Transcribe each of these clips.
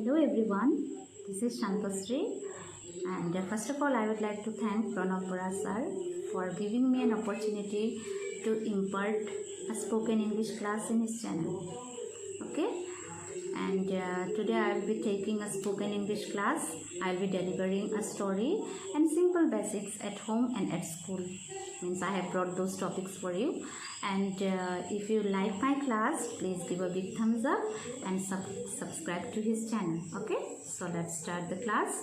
Hello everyone, this is Shantashri, and first of all I would like to thank Pranav Bora sir for giving me an opportunity to impart a spoken English class in his channel. Okay, and today I will be taking a spoken English class. I will be delivering a story and simple basics at home and at school. Means I have brought those topics for you. And if you like my class, please give a big thumbs up and subscribe to his channel. Okay, so let's start the class.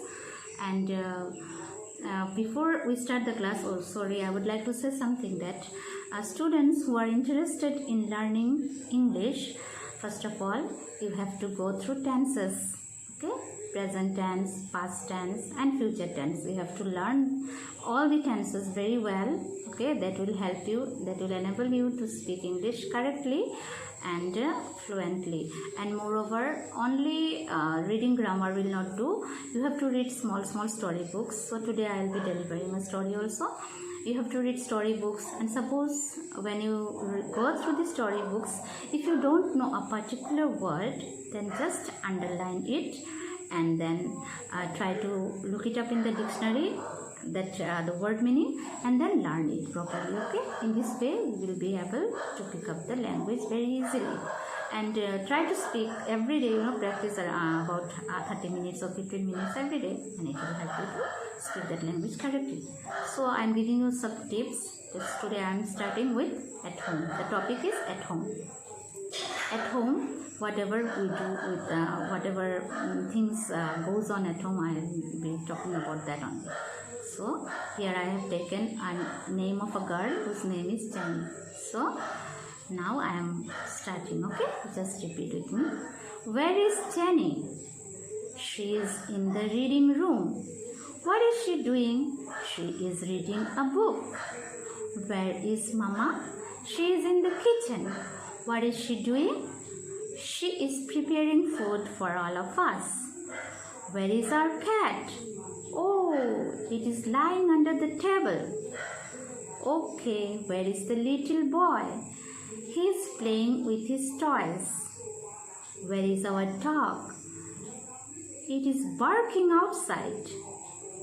And before we start the class, I would like to say something that students who are interested in learning English, first of all, you have to go through tenses. Okay, present tense, past tense and future tense. You have to learn all the tenses very well. Okay, that will help you, that will enable you to speak English correctly and fluently. And moreover, only reading grammar will not do. You have to read small storybooks. So today I will be delivering a story also. You have to read storybooks, and suppose when you go through the storybooks, if you don't know a particular word, then just underline it and then try to look it up in the dictionary, that the word meaning, and then learn it properly. Okay, in this way you will be able to pick up the language very easily. And try to speak every day, practice about 30 minutes or 15 minutes every day, and it will help you to speak that language correctly. So I am giving you some tips. Today I am starting with at home. The topic is at home. At home, whatever we do with whatever things goes on at home, I will be talking about that only. So here I have taken a name of a girl whose name is Jenny. So now I am starting. Okay, just repeat with me. Where is Jenny? She is in the reading room. What is she doing? She is reading a book. Where is Mama? She is in the kitchen. What is she doing? She is preparing food for all of us. Where is our cat? Oh, it is lying under the table. Okay, where is the little boy? He is playing with his toys. Where is our dog? It is barking outside.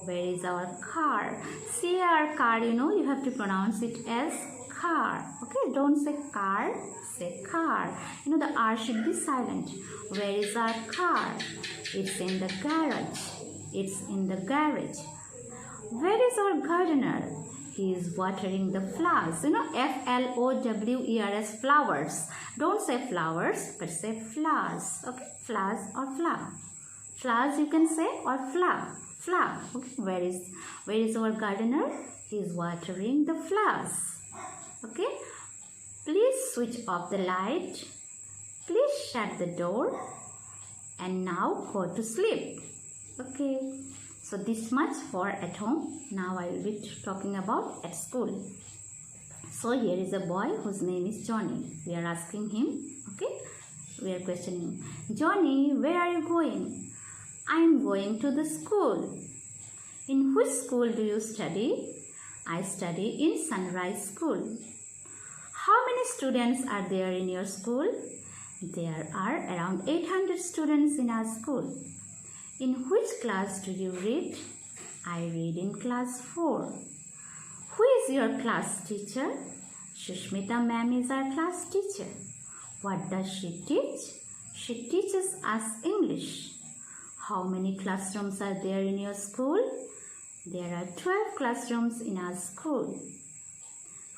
Where is our car? See our car, you have to pronounce it as car. Okay, don't say car, say car. The R should be silent. Where is our car? It's in the garage. It's in the garage. Where is our gardener? He is watering the flowers. Flowers, flowers. Don't say flowers, but say flowers. Okay, flowers or flower. Flowers you can say, or flower. Flower. Okay, where is our gardener? He is watering the flowers. Okay, please switch off the light. Please shut the door. And now go to sleep. Okay, so this much for at home. Now I will be talking about at school. So here is a boy whose name is Johnny. We are asking him, okay, we are questioning him. Johnny, where are you going? I am going to the school. In which school do you study? I study in Sunrise School. How many students are there in your school? There are around 800 students in our school. In which class do you read? I read in class 4. Who is your class teacher? Shushmita ma'am is our class teacher. What does she teach? She teaches us English. How many classrooms are there in your school? There are 12 classrooms in our school.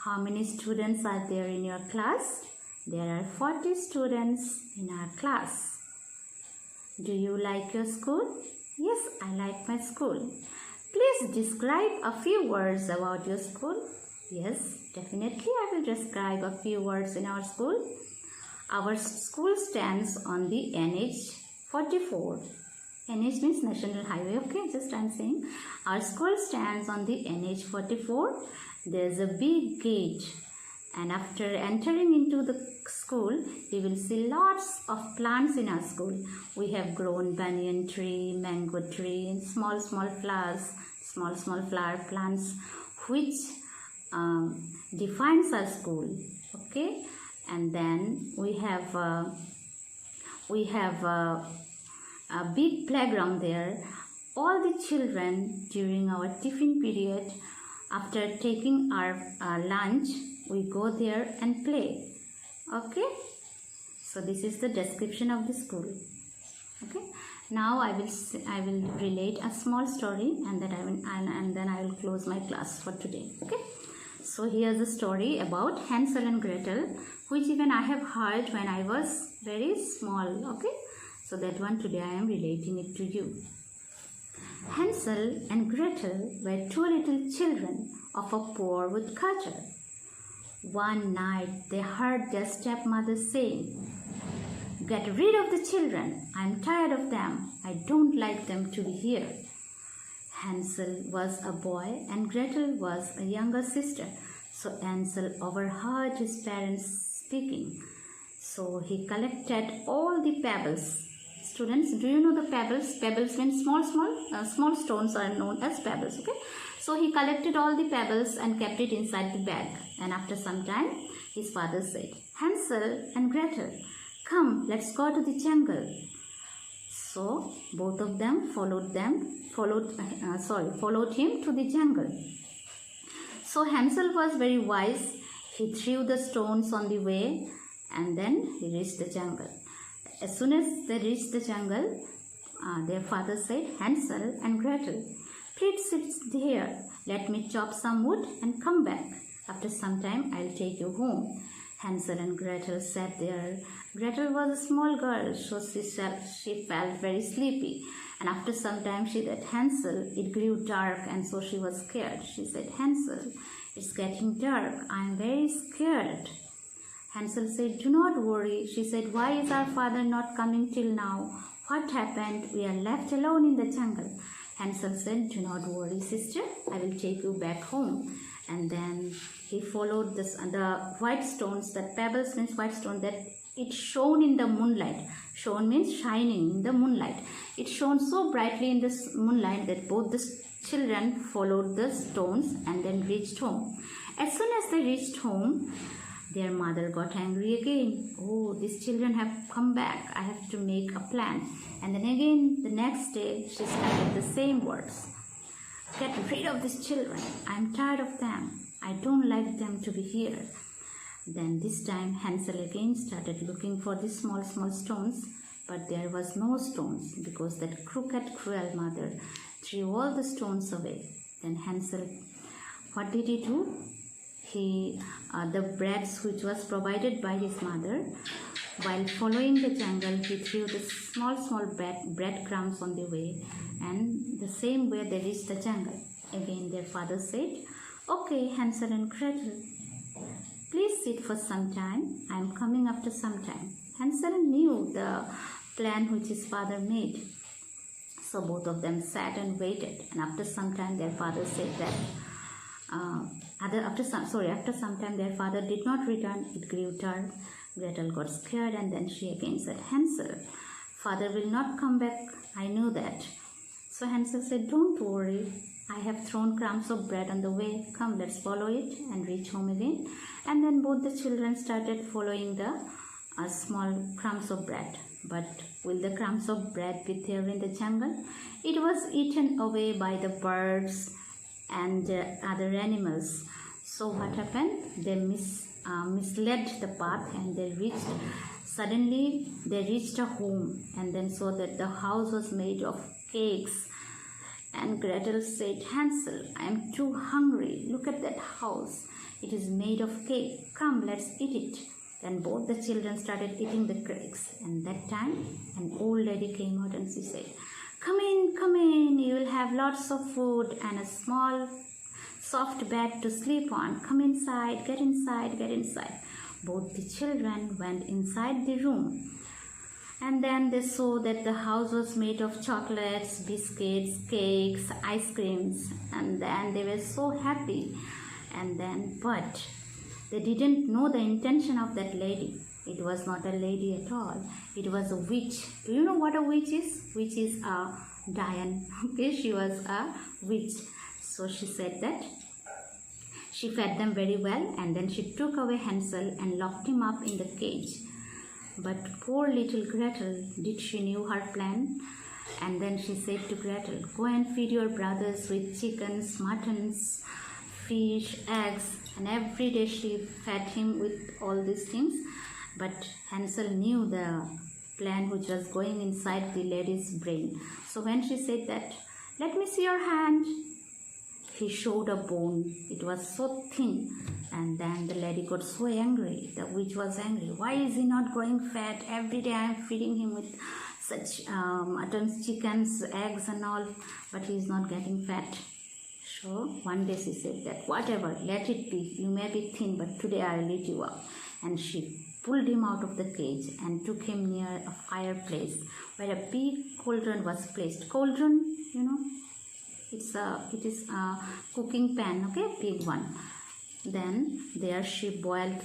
How many students are there in your class? There are 40 students in our class. Do you like your school? Yes, I like my school. Please describe a few words about your school. Yes, definitely I will describe a few words in our school. Our school stands on the NH 44. NH means National Highway. Okay, just I am saying. Our school stands on the NH 44. There is a big gate. And after entering into the school, you will see lots of plants in our school. We have grown banyan tree, mango tree, small flowers, small flower plants, which defines our school. Okay, and then we have a big playground there. All the children during our tiffin period, after taking our lunch, we go there and play. Okay, so this is the description of the school. Okay, now I will relate a small story, and then I will close my class for today. Okay, so here's a story about Hansel and Gretel, which even I have heard when I was very small. Okay, so that one today I am relating it to you. Hansel and Gretel were two little children of a poor woodcutter. One night they heard their stepmother saying, "Get rid of the children. I'm tired of them. I don't like them to be here." Hansel was a boy and Gretel was a younger sister. So Hansel overheard his parents speaking. So he collected all the pebbles. Students, do you know the pebbles? Pebbles means small stones are known as pebbles. Okay. So he collected all the pebbles and kept it inside the bag. And after some time, his father said, "Hansel and Gretel, come, let's go to the jungle." So both of them followed him to the jungle. So Hansel was very wise. He threw the stones on the way, and then he reached the jungle. As soon as they reached the jungle, their father said, "Hansel and Gretel, please sit here. Let me chop some wood and come back. After some time, I'll take you home." Hansel and Gretel sat there. Gretel was a small girl, so she felt very sleepy. And after some time, she said, "Hansel, it grew dark," and so she was scared. She said, "Hansel, it's getting dark. I'm very scared." Hansel said, "Do not worry." She said, "Why is our father not coming till now? What happened? We are left alone in the jungle." Hansel said, "Do not worry, sister. I will take you back home." And then he followed the white stones, that pebbles means white stone, that it shone in the moonlight. Shone means shining in the moonlight. It shone so brightly in the moonlight that both the children followed the stones and then reached home. As soon as they reached home, their mother got angry again. "Oh, these children have come back. I have to make a plan." And then again, the next day, she started the same words. "Get rid of these children. I'm tired of them. I don't like them to be here." Then this time, Hansel again started looking for the small stones, but there was no stones because that crooked, cruel mother threw all the stones away. Then Hansel, what did he do? The breads which was provided by his mother, while following the jungle, he threw the small bread crumbs on the way, and the same way they reached the jungle. Again their father said, "Okay, Hansel and Gretel, please sit for some time. I am coming after some time." Hansel knew the plan which his father made. So both of them sat and waited, and after some time their father said that after some time their father did not return. It grew dark. Gretel got scared, and then she again said, "Hansel, father will not come back. I knew that." So Hansel said, "Don't worry. I have thrown crumbs of bread on the way. Come, let's follow it and reach home again." And then both the children started following the small crumbs of bread. But will the crumbs of bread be there in the jungle? It was eaten away by the birds and other animals. So what happened? They misled the path, and they reached a home, and then saw that the house was made of cakes. And Gretel said, "Hansel, I am too hungry. Look at that house. It is made of cake. Come, let's eat it." Then both the children started eating the cakes. And that time an old lady came out and she said, come in, you will have lots of food and a small soft bed to sleep on. Come inside, get inside, get inside." Both the children went inside the room, and then they saw that the house was made of chocolates, biscuits, cakes, ice creams, and then they were so happy. But they didn't know the intention of that lady. It was not a lady at all. It was a witch. Do you know what a witch is? Witch is a Diane. Okay, she was a witch. So she said that she fed them very well, and then she took away Hansel and locked him up in the cage. But poor little Gretel, did she knew her plan? And then she said to Gretel, go and feed your brothers with chickens, muttons, fish, eggs, and every day she fed him with all these things. But Hansel knew the plan which was going inside the lady's brain. So when she said that, let me see your hand, he showed a bone. It was so thin. And then the lady got so angry. The witch was angry. Why is he not growing fat? Every day I am feeding him with such muttons, chickens, eggs and all, but he is not getting fat. So one day she said that, whatever, let it be. You may be thin, but today I will eat you up. And she pulled him out of the cage and took him near a fireplace where a big cauldron was placed. Cauldron, you know, it is a cooking pan, okay, big one. Then there she boiled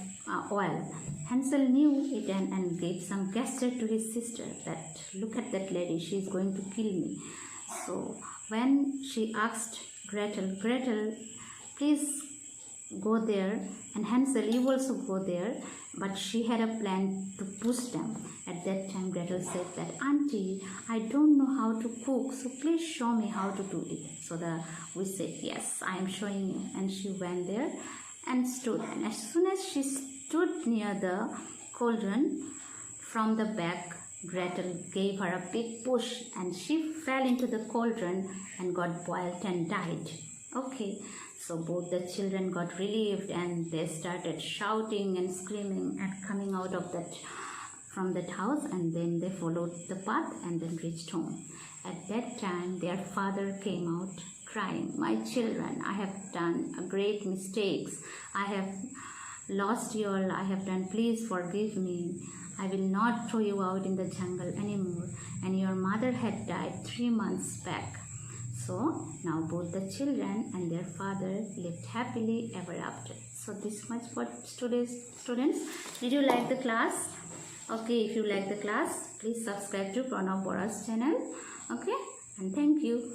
oil. Hansel knew it and gave some gesture to his sister that, look at that lady, she is going to kill me. So when she asked Gretel, please go there, and Hansel, you also go there, but she had a plan to push them. At that time Gretel said that, auntie, I don't know how to cook, so please show me how to do it. So the witch said, yes, I am showing you. And she went there and stood, and as soon as she stood near the cauldron, from the back Gretel gave her a big push and she fell into the cauldron and got boiled and died. Okay, so both the children got relieved and they started shouting and screaming and coming out of from that house, and then they followed the path and then reached home. At that time their father came out crying, my children, I have done a great mistakes. I have lost you all. I have done. Please forgive me. I will not throw you out in the jungle anymore. And your mother had died 3 months back. So now both the children and their father lived happily ever after. So this much for today's students. Did you like the class? Okay, if you like the class, please subscribe to Pranav Bora's channel. Okay, and thank you.